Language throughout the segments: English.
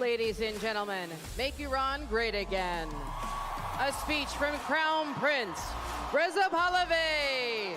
Ladies and gentlemen, make Iran great again. A speech from Crown Prince Reza Pahlavi.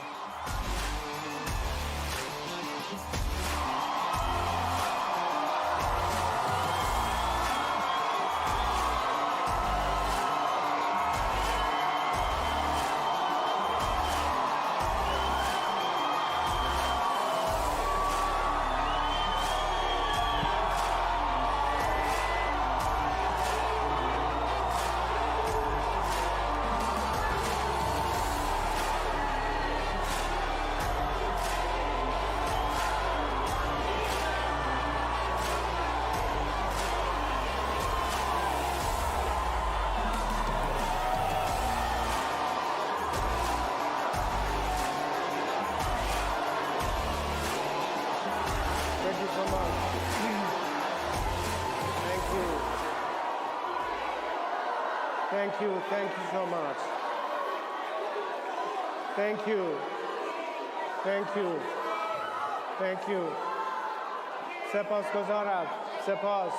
Thank you so much. Thank you. Thank you. Thank you. سپاسگزارم. سپاس.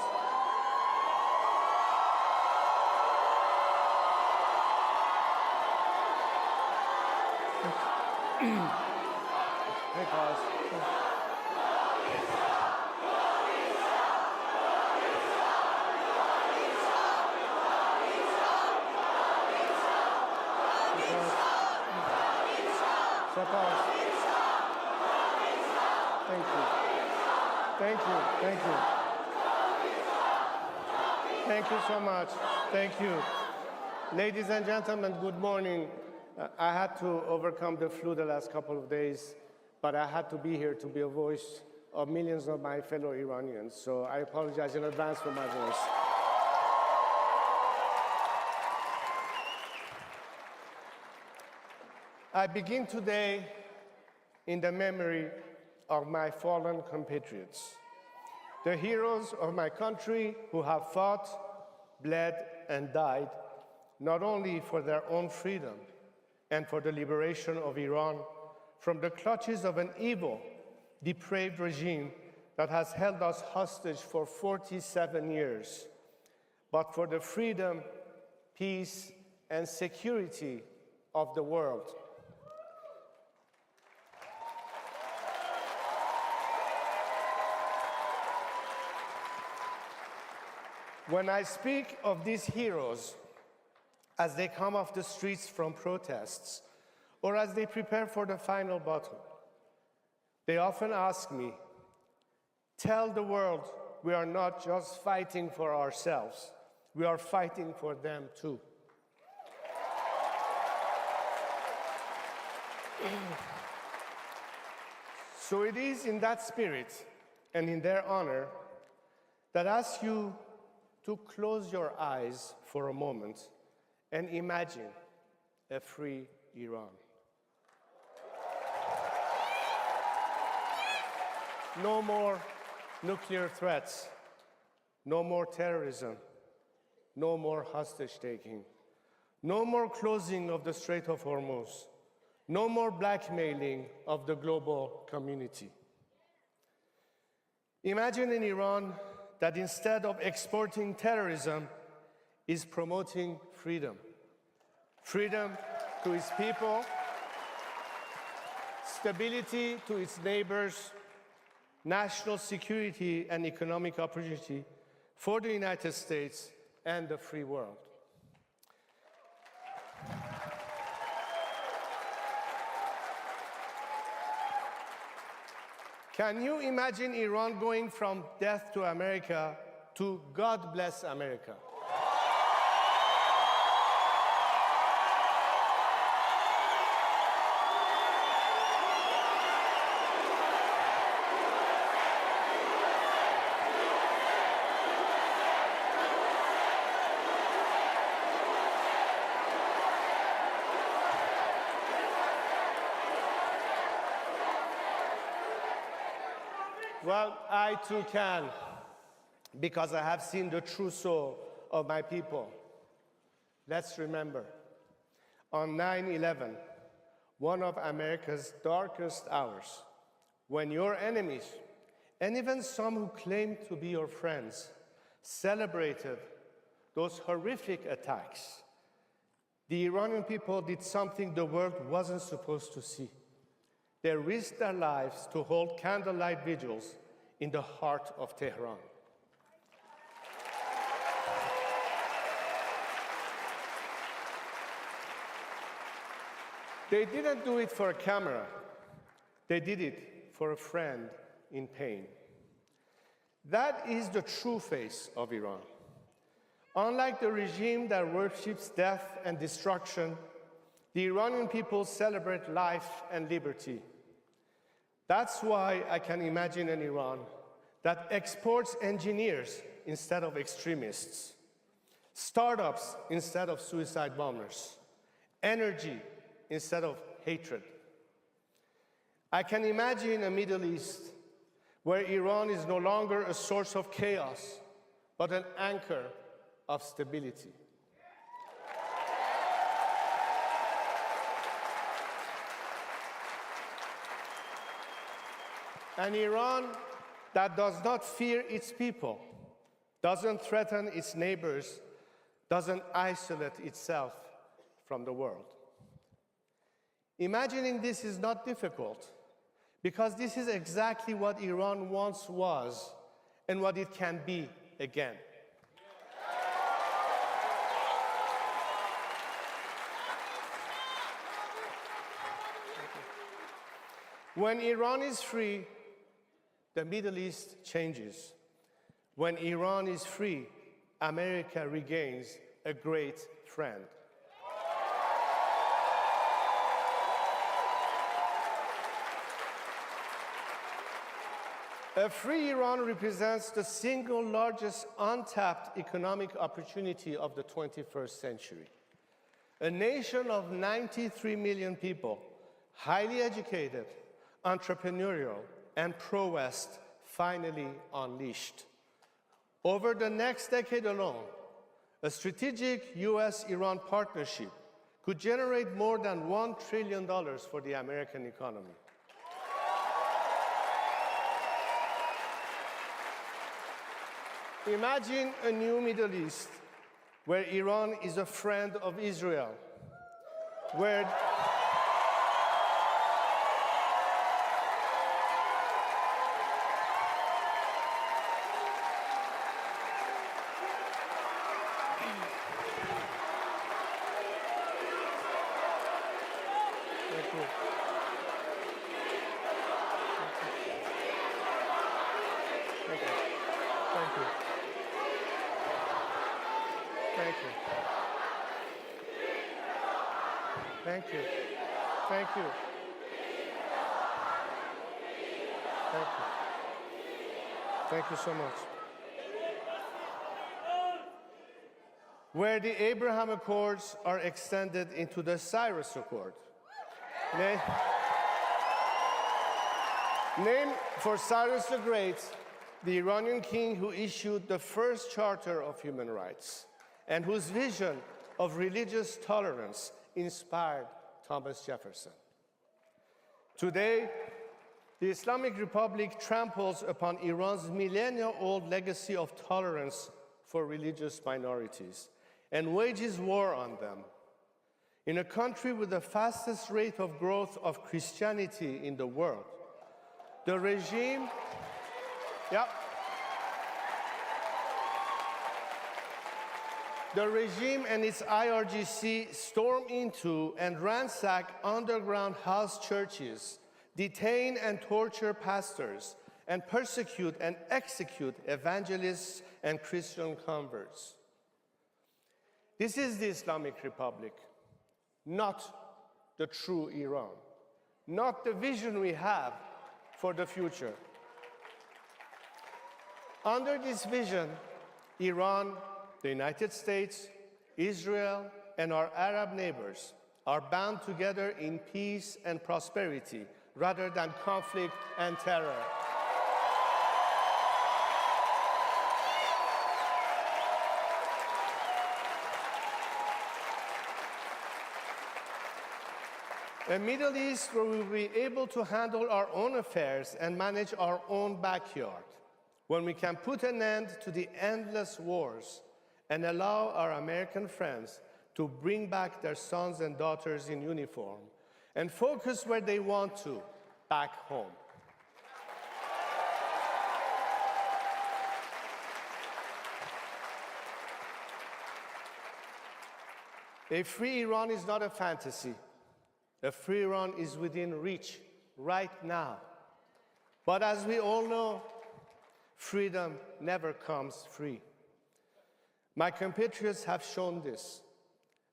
Thank you. Thank you. Thank you. Thank you so much. Thank you. Ladies and gentlemen, good morning. I had to overcome the flu the last couple of days, but I had to be here to be a voice of millions of my fellow Iranians. So I apologize in advance for my voice. I begin today in the memory of my fallen compatriots, the heroes of my country who have fought, bled, and died, not only for their own freedom and for the liberation of Iran from the clutches of an evil, depraved regime that has held us hostage for 47 years, but for the freedom, peace, and security of the world. When I speak of these heroes as they come off the streets from protests or as they prepare for the final battle, they often ask me, tell the world we are not just fighting for ourselves, we are fighting for them too. So it is in that spirit and in their honor that I ask you to close your eyes for a moment and imagine a free Iran. No more nuclear threats, no more terrorism, no more hostage-taking, no more closing of the Strait of Hormuz, no more blackmailing of the global community. Imagine an Iran that instead of exporting terrorism is promoting freedom. Freedom to its people, stability to its neighbors, national security and economic opportunity for the United States and the free world. Can you imagine Iran going from death to America to God bless America? Well, I too can, because I have seen the true soul of my people. Let's remember, on 9/11, one of America's darkest hours, when your enemies, and even some who claim to be your friends, celebrated those horrific attacks, the Iranian people did something the world wasn't supposed to see. They risked their lives to hold candlelight vigils in the heart of Tehran. They didn't do it for a camera. They did it for a friend in pain. That is the true face of Iran. Unlike the regime that worships death and destruction, the Iranian people celebrate life and liberty. That's why I can imagine an Iran that exports engineers instead of extremists, startups instead of suicide bombers, energy instead of hatred. I can imagine a Middle East where Iran is no longer a source of chaos, but an anchor of stability. An Iran that does not fear its people, doesn't threaten its neighbors, doesn't isolate itself from the world. Imagining this is not difficult, because this is exactly what Iran once was and what it can be again. When Iran is free, the Middle East changes. When Iran is free, America regains a great friend. A free Iran represents the single largest untapped economic opportunity of the 21st century. A nation of 93 million people, highly educated, entrepreneurial, and pro-West, finally unleashed. Over the next decade alone, a strategic US-Iran partnership could generate more than $1 trillion for the American economy. Imagine a new Middle East where Iran is a friend of Israel, where Thank you. Thank you. Thank you. Thank you so much. Where the Abraham Accords are extended into the Cyrus Accord. Named for Cyrus the Great, the Iranian king who issued the first Charter of Human Rights and whose vision of religious tolerance inspired Thomas Jefferson. Today, the Islamic Republic tramples upon Iran's millennia-old legacy of tolerance for religious minorities and wages war on them. In a country with the fastest rate of growth of Christianity in the world, the regime, the regime and its IRGC storm into and ransack underground house churches, detain and torture pastors, and persecute and execute evangelists and Christian converts. This is the Islamic Republic, not the true Iran, not the vision we have for the future. Under this vision, Iran, the United States, Israel, and our Arab neighbors are bound together in peace and prosperity rather than conflict and terror. A Middle East where we will be able to handle our own affairs and manage our own backyard. when we can put an end to the endless wars and allow our American friends to bring back their sons and daughters in uniform and focus where they want to, back home. A free Iran is not a fantasy. A free Iran is within reach right now. But as we all know, freedom never comes free. My compatriots have shown this.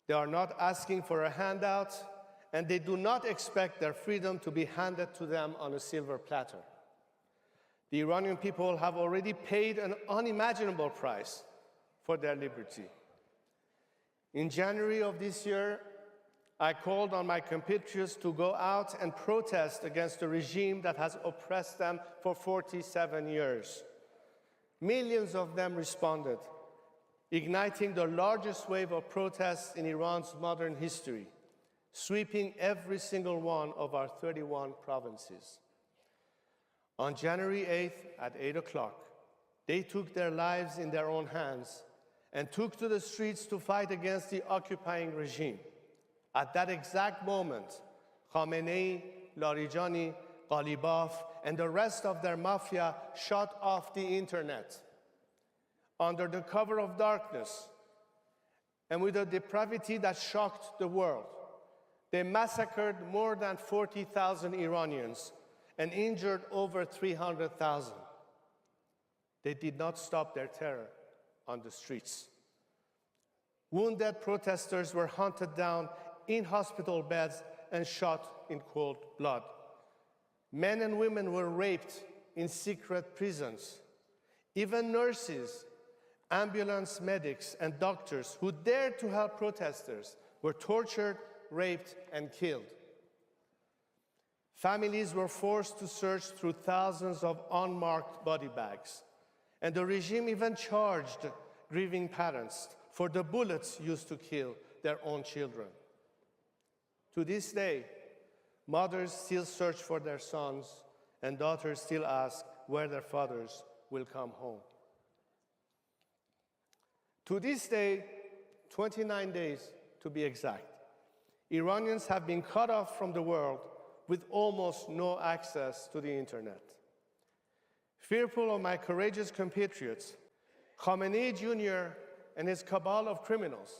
They are not asking for a handout, and they do not expect their freedom to be handed to them on a silver platter. The Iranian people have already paid an unimaginable price for their liberty. In January of this year, I called on my compatriots to go out and protest against a regime that has oppressed them for 47 years. Millions of them responded, igniting the largest wave of protests in Iran's modern history, sweeping every single one of our 31 provinces. On January 8th at 8 o'clock, they took their lives in their own hands and took to the streets to fight against the occupying regime. At that exact moment, Khamenei, Larijani, Ghalibaf, and the rest of their mafia shut off the internet. Under the cover of darkness, and with a depravity that shocked the world, they massacred more than 40,000 Iranians and injured over 300,000. They did not stop their terror on the streets. Wounded protesters were hunted down in hospital beds and shot in cold blood. Men and women were raped in secret prisons. Even nurses, ambulance medics, and doctors who dared to help protesters were tortured, raped, and killed. Families were forced to search through thousands of unmarked body bags, and the regime even charged grieving parents for the bullets used to kill their own children. To this day, mothers still search for their sons, and daughters still ask where their fathers will come home. To this day, 29 days to be exact, Iranians have been cut off from the world with almost no access to the internet. Fearful of my courageous compatriots, Khamenei Jr. and his cabal of criminals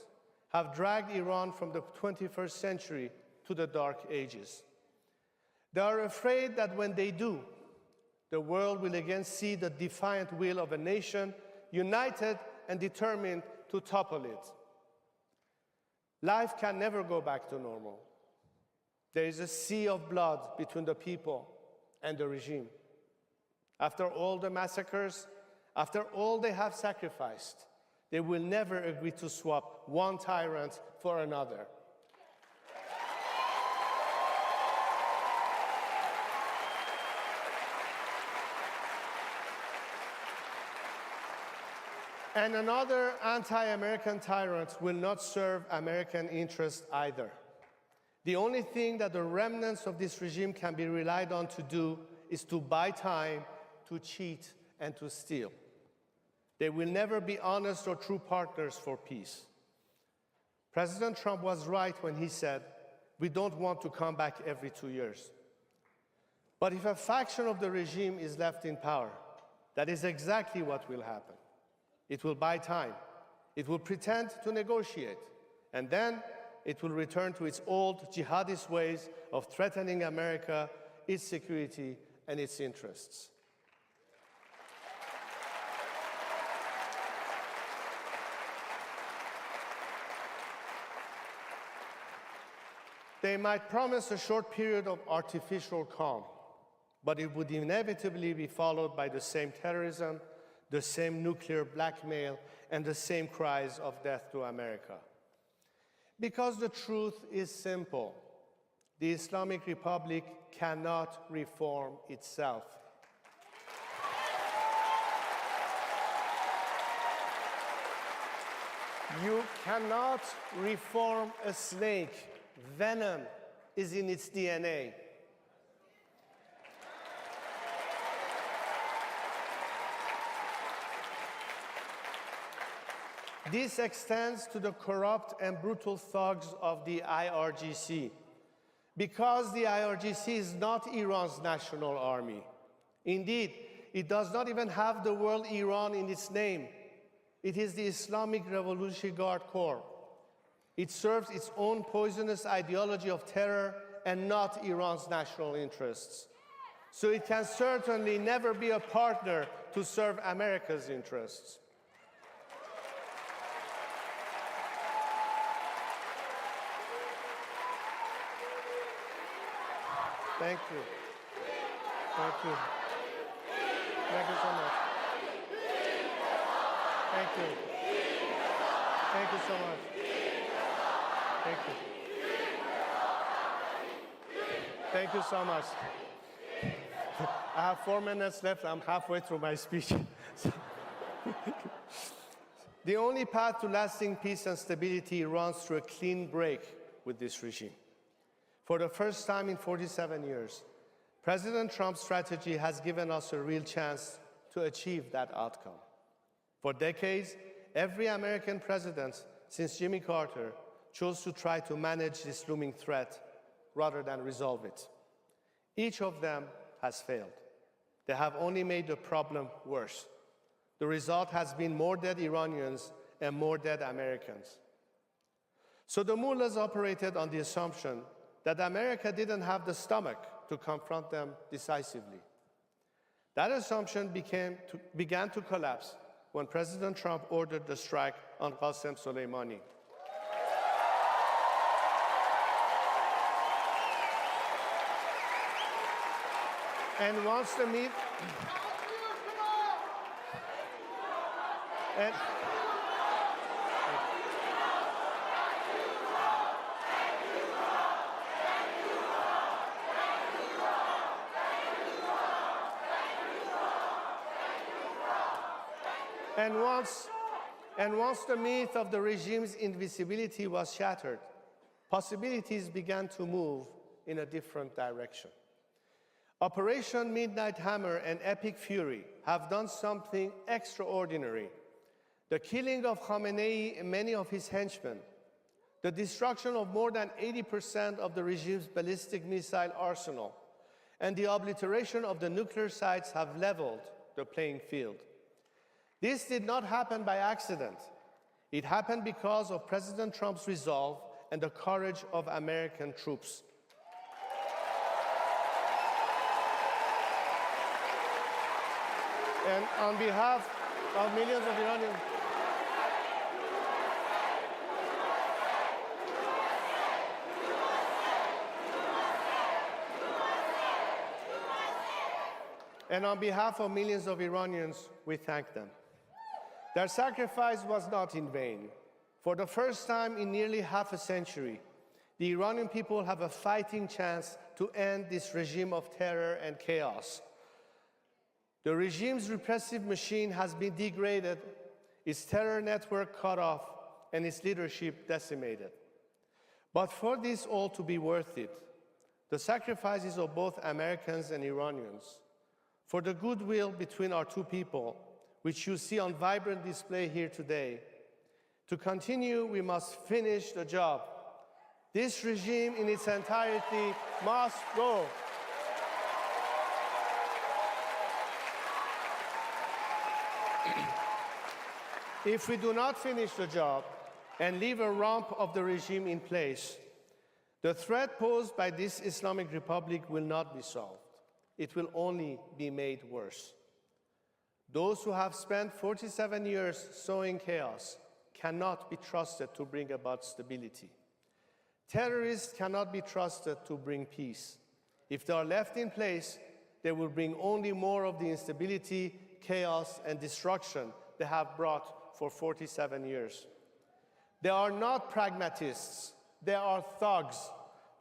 have dragged Iran from the 21st century to the dark ages. They are afraid that when they do, the world will again see the defiant will of a nation united and determined to topple it. Life can never go back to normal. There is a sea of blood between the people and the regime. After all the massacres, after all they have sacrificed, they will never agree to swap one tyrant for another. And another anti-American tyrant will not serve American interests either. The only thing that the remnants of this regime can be relied on to do is to buy time, to cheat, and to steal. They will never be honest or true partners for peace. President Trump was right when he said, we don't want to come back every 2 years. But if a faction of the regime is left in power, that is exactly what will happen. It will buy time. It will pretend to negotiate. And then it will return to its old jihadist ways of threatening America, its security, and its interests. They might promise a short period of artificial calm, but it would inevitably be followed by the same terrorism, the same nuclear blackmail, and the same cries of death to America. Because the truth is simple. The Islamic Republic cannot reform itself. You cannot reform a snake. Venom is in its DNA. This extends to the corrupt and brutal thugs of the IRGC, because the IRGC is not Iran's national army. Indeed, it does not even have the word Iran in its name. It is the Islamic Revolutionary Guard Corps. It serves its own poisonous ideology of terror and not Iran's national interests. So it can certainly never be a partner to serve America's interests. Thank you. Thank you. Thank you so much. Thank you. Thank you so much. Thank you. Thank you so much. I have 4 minutes left. I'm halfway through my speech. The only path to lasting peace and stability runs through a clean break with this regime. For the first time in 47 years, President Trump's strategy has given us a real chance to achieve that outcome. For decades, every American president since Jimmy Carter chose to try to manage this looming threat rather than resolve it. Each of them has failed. They have only made the problem worse. The result has been more dead Iranians and more dead Americans. So the mullahs operated on the assumption that America didn't have the stomach to confront them decisively. That assumption began to collapse when President Trump ordered the strike on Qasem Soleimani. And once the meet... And once the myth of the regime's invisibility was shattered, possibilities began to move in a different direction. Operation Midnight Hammer and Epic Fury have done something extraordinary. The killing of Khamenei and many of his henchmen, the destruction of more than 80% of the regime's ballistic missile arsenal, and the obliteration of the nuclear sites have leveled the playing field. This did not happen by accident. It happened because of President Trump's resolve and the courage of American troops. And on behalf of millions of Iranians, we thank them. Their sacrifice was not in vain. For the first time in nearly half a century, the Iranian people have a fighting chance to end this regime of terror and chaos. The regime's repressive machine has been degraded, its terror network cut off, and its leadership decimated. But for this all to be worth it, the sacrifices of both Americans and Iranians, for the goodwill between our two people, which you see on vibrant display here today, to continue, we must finish the job. This regime in its entirety must go. If we do not finish the job and leave a rump of the regime in place, the threat posed by this Islamic Republic will not be solved. It will only be made worse. Those who have spent 47 years sowing chaos cannot be trusted to bring about stability. Terrorists cannot be trusted to bring peace. If they are left in place, they will bring only more of the instability, chaos, and destruction they have brought for 47 years. They are not pragmatists. They are thugs.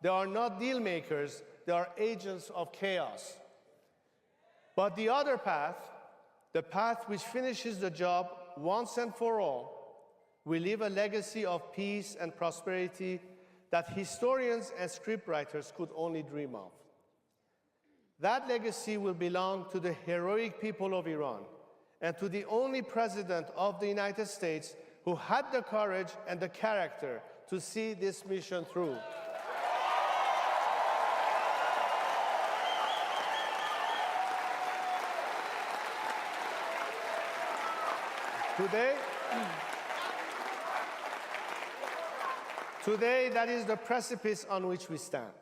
They are not deal makers. They are agents of chaos. But the other path, the path which finishes the job once and for all, will leave a legacy of peace and prosperity that historians and scriptwriters could only dream of. That legacy will belong to the heroic people of Iran and to the only president of the United States who had the courage and the character to see this mission through. Today, that is the precipice on which we stand,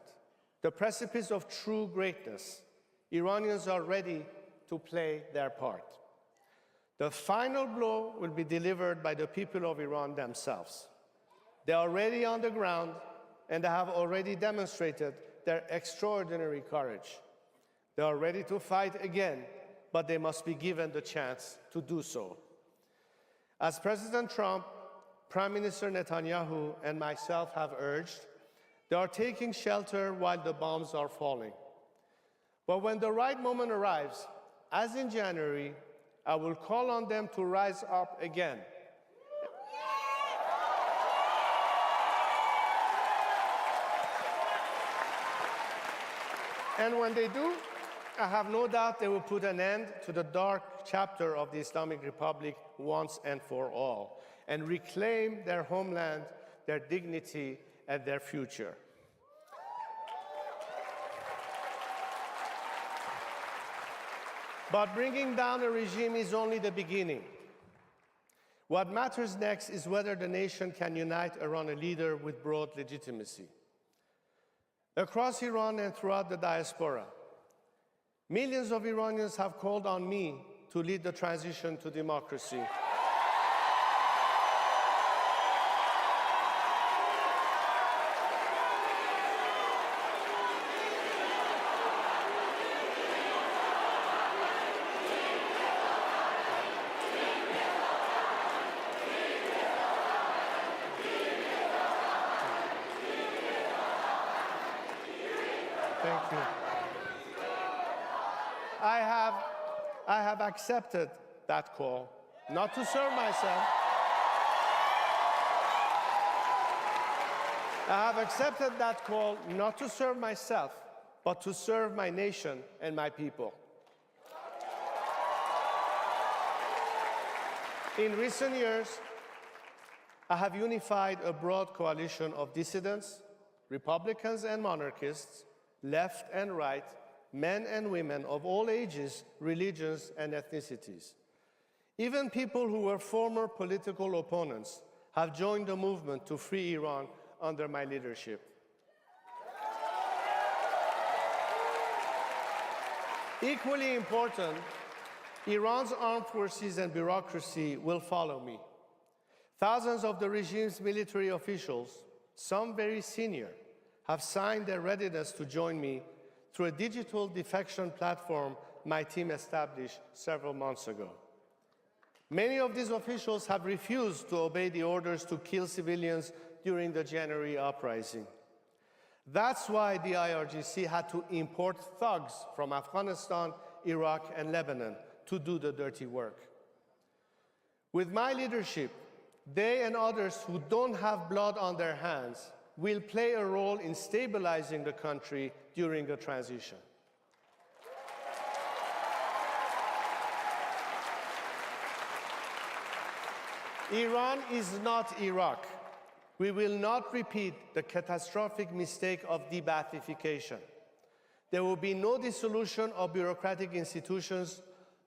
the precipice of true greatness. Iranians are ready to play their part. The final blow will be delivered by the people of Iran themselves. They are already on the ground, and they have already demonstrated their extraordinary courage. They are ready to fight again, but they must be given the chance to do so. As President Trump, Prime Minister Netanyahu, and myself have urged, they are taking shelter while the bombs are falling. But when the right moment arrives, as in January, I will call on them to rise up again. And when they do, I have no doubt they will put an end to the dark chapter of the Islamic Republic once and for all, and reclaim their homeland, their dignity, and their future. But bringing down a regime is only the beginning. What matters next is whether the nation can unite around a leader with broad legitimacy. Across Iran and throughout the diaspora, millions of Iranians have called on me to lead the transition to democracy. Thank you. I have accepted that call, not to serve myself. I have accepted that call not to serve myself, but to serve my nation and my people. In recent years, I have unified a broad coalition of dissidents, Republicans and monarchists, left and right, men and women of all ages, religions, and ethnicities. Even people who were former political opponents have joined the movement to free Iran under my leadership. Equally important, Iran's armed forces and bureaucracy will follow me. Thousands of the regime's military officials, some very senior, have signed their readiness to join me through a digital defection platform my team established several months ago. Many of these officials have refused to obey the orders to kill civilians during the January uprising. That's why the IRGC had to import thugs from Afghanistan, Iraq, and Lebanon to do the dirty work. With my leadership, they and others who don't have blood on their hands will play a role in stabilizing the country during the transition. Iran is not Iraq. We will not repeat the catastrophic mistake of de-Baathification. There will be no dissolution of bureaucratic institutions,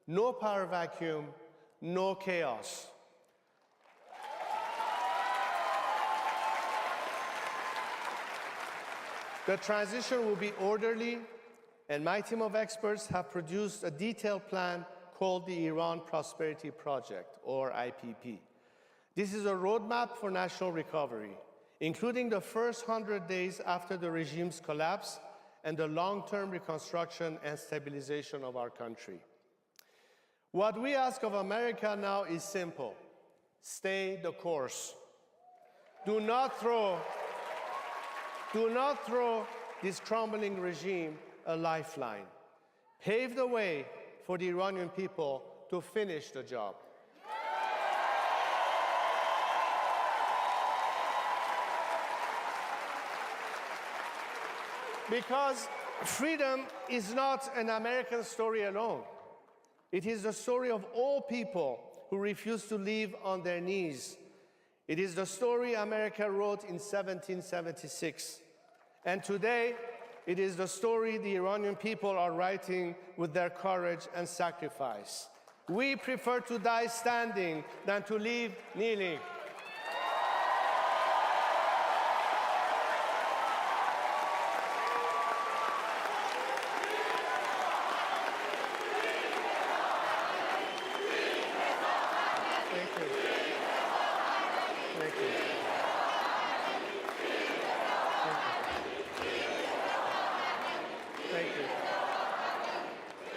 no power vacuum, no chaos. The transition will be orderly, and my team of experts have produced a detailed plan called the Iran Prosperity Project, or IPP. This is a roadmap for national recovery, including the first 100 days after the regime's collapse and the long-term reconstruction and stabilization of our country. What we ask of America now is simple: stay the course. Do not throw this crumbling regime a lifeline. Pave the way for the Iranian people to finish the job. Because freedom is not an American story alone. It is the story of all people who refuse to live on their knees It is the story America wrote in 1776. And today, it is the story the Iranian people are writing with their courage and sacrifice. We prefer to die standing than to live kneeling.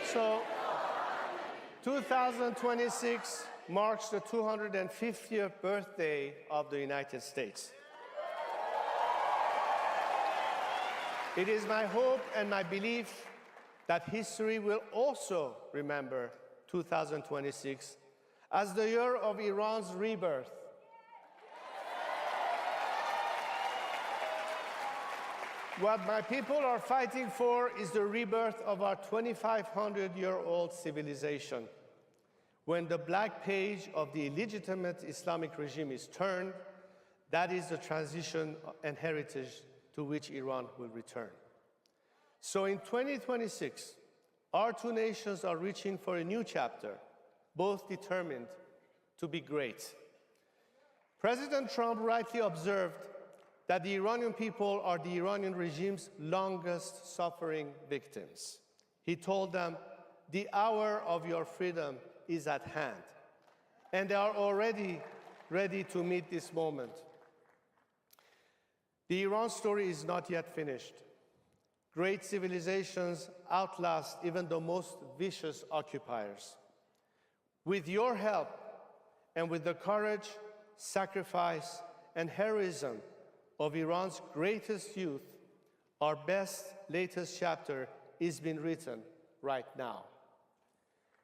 So, 2026 marks the 250th birthday of the United States. It is my hope and my belief that history will also remember 2026 as the year of Iran's rebirth. What my people are fighting for is the rebirth of our 2,500-year-old civilization. When the black page of the illegitimate Islamic regime is turned, that is the transition and heritage to which Iran will return. So in 2026, our two nations are reaching for a new chapter, both determined to be great. President Trump rightly observed that the Iranian people are the Iranian regime's longest suffering victims. He told them, the hour of your freedom is at hand, and they are already ready to meet this moment. The Iran story is not yet finished. Great civilizations outlast even the most vicious occupiers. With your help and with the courage, sacrifice, and heroism of Iran's greatest youth, our best, latest chapter is being written right now.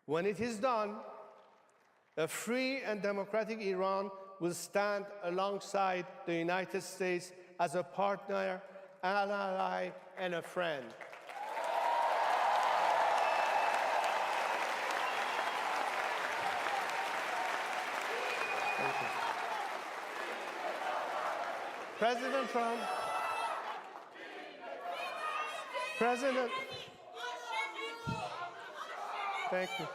When it is done, a free and democratic Iran will stand alongside the United States as a partner, an ally, and a friend. Thank you. President Trump, thank you.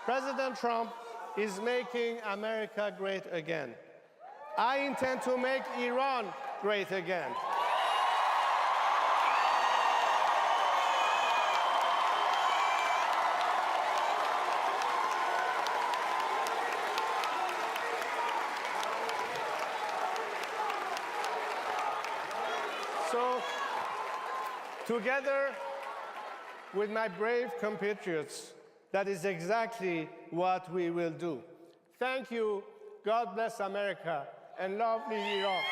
President Trump is making America great again. I intend to make Iran great again. So, together with my brave compatriots, that is exactly what we will do. Thank you. God bless America and lovely Iran.